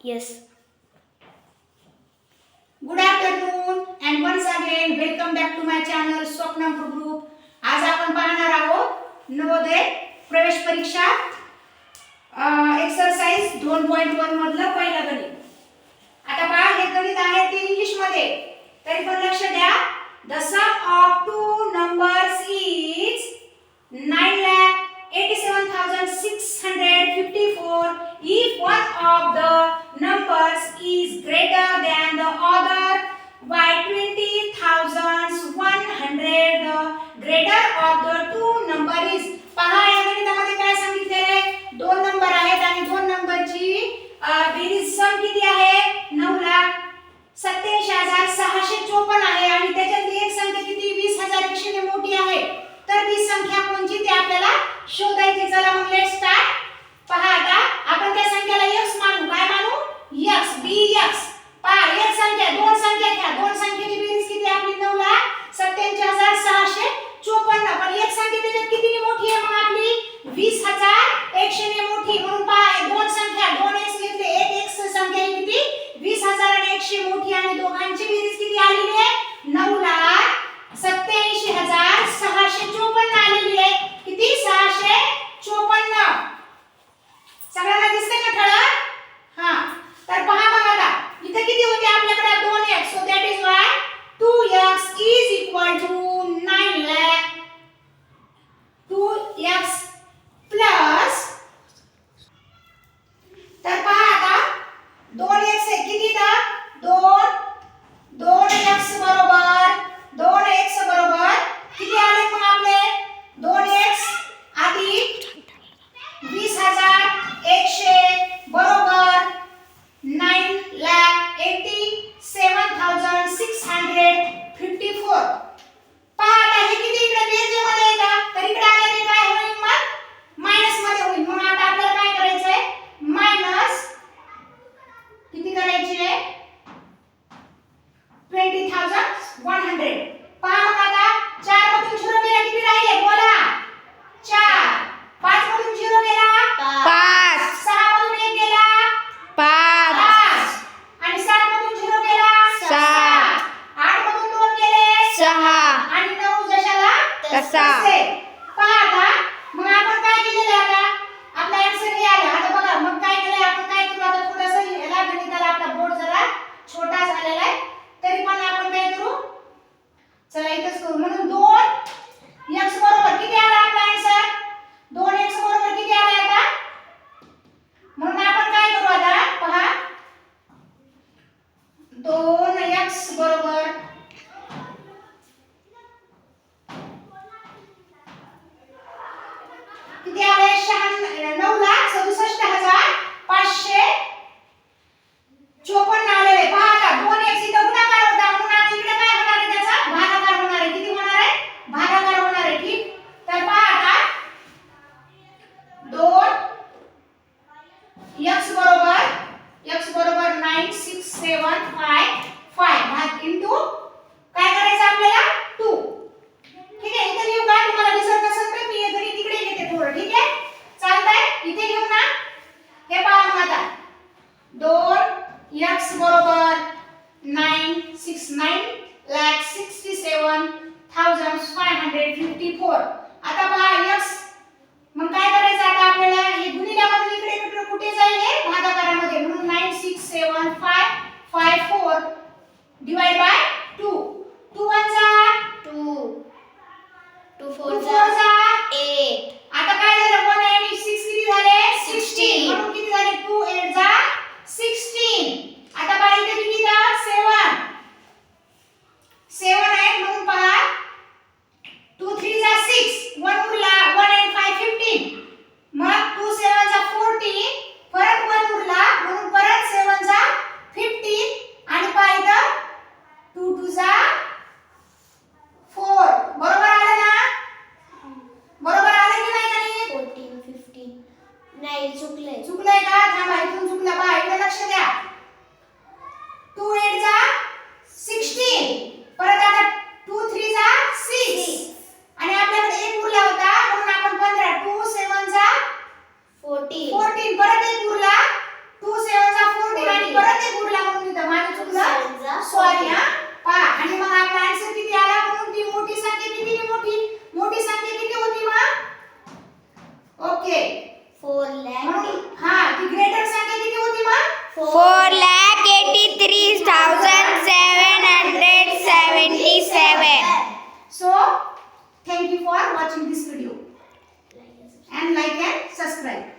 Yes. Good afternoon and once again welcome back to my channel Swapnam group. आज आपण पाहणार आहोत नवोदय प्रवेश परीक्षा एक्सरसाइज 2.1 मधलं पहिलं गणित. आता पहा हे गणित आहे ते इंग्लिश मध्ये, तरी पण लक्ष द्या. The sum of two numbers is 9,87,654 if one of the numbers is greater than the other by 20,100. The greater of the two number is. पहा या गणितामध्ये काय सांगितले, दोन नंबर आहेत आणि दोन नंबरची बेरीज सम किती आहे, 9,87,654 आहे आणि त्याच्यातली एक संख्या किती 20,100 ने मोठी आहे. तर ती संख्या कोणती ते आपल्याला शोधायची. चला मग लेट्स स्टार्ट. पहा आता आपण त्या संख्याला x मानू. काय मानू? x bx. पहा एक संख्या, दोन संख्या घ्या. दोन संख्येची बेरीज किती आपली 9,87,654. पण एक संख्या त्याच्यात किती मोठी आहे मग आपली 20,100 ने मोठी. म्हणून पहा दोन संख्या, दोन x घेतले, एक x संख्या किती 20,100 मोठी आणि दोघांची बेरीज किती आलेली आहे 9,87,654 आलेली आहे. किती 654. सगळ्यांना दिसते का ठळक? हां, तर पहा मग आता इथे किती होते आपल्याकडे 2x. So that is Y 2x is equal to 9 lakh 2x plus. तर पहा आता 2x आहे किती था 2x बरोबर 2x बरोबर किती आले मग आपले 2x अधिक 20,100 बरोबर 9,87,654. पहा आता हे किती इकडे बेरीज मध्ये येतात, तर इकडे आले काय होईल मग मायनस मध्ये होईल. मग आता आपल्याला काय करायचंय, मायनस किती करायचे 20,100. पहा मग आता 4 मधून 0 गेला किती राहिले बोला 4. 5 मधून 0 गेला 5. 6 मधून 1 गेला 5. आणि 7 मधून 0 गेला 6. 8 मधून 2 गेले 6. आणि 9 जशाला तसा. पहा आता मग आपण काय केलेलं आहे, आता आपला आन्सर हे आला. आता बघा मग काय केलंय आपण, काय करू आता थोडंसं याला गणिताला आपला बोर्ड जरा छोटा झालेला आहे, तरी पण आपण काय करू, चला इथंच करू. म्हणून 2x बरोबर किती आला आपला आन्सर 2x बरोबर किती आला आता. म्हणून आपण काय करू आता पहा 2x बरोबर किती आले 9,67,554 आलेले. पहा आता 2x इथं गुणाकार होता म्हणून आता इकडे काय होणार आहे, त्याचा भागाकार होणार आहे. किती होणार आहे, भागाकार होणार आहे. ठीक, तर पहा आता 2x बरोबर 9,67,555 इंटू काय करायचं आपल्याला 2. ठीक आहे, इथे लिहू का, तुम्हाला दिसत नसेल तर मी हे गणित इकडे घेते थोडं. ठीक आहे, चालतंय, इथे घेऊ ना. हे पहा मग आता 2x बरोबर 9,67,554. आता पहा x मग काय करायचं आता आपल्याला, हे गुणिल्यामध्ये इकडे कुठे जाईल, हे भागाकारामध्ये. म्हणून 9,67,554 डिवाइड बाय 2. 2 1 जा 2. 2 4 4 जा जा 8. आता काय झालं 1 आणि 6 किती झाले 16. म्हणून किती झाले 2 8 जा 16. आता पहा इथे किती जा 7 आहे म्हणून पहा 2 3 जा 6 1 उरला 1 and 5 15. मग 2 7 जा 14 परत 1 उरला म्हणून परत 7 जा 15 आणि पहा इथं you for watching this video and like and subscribe.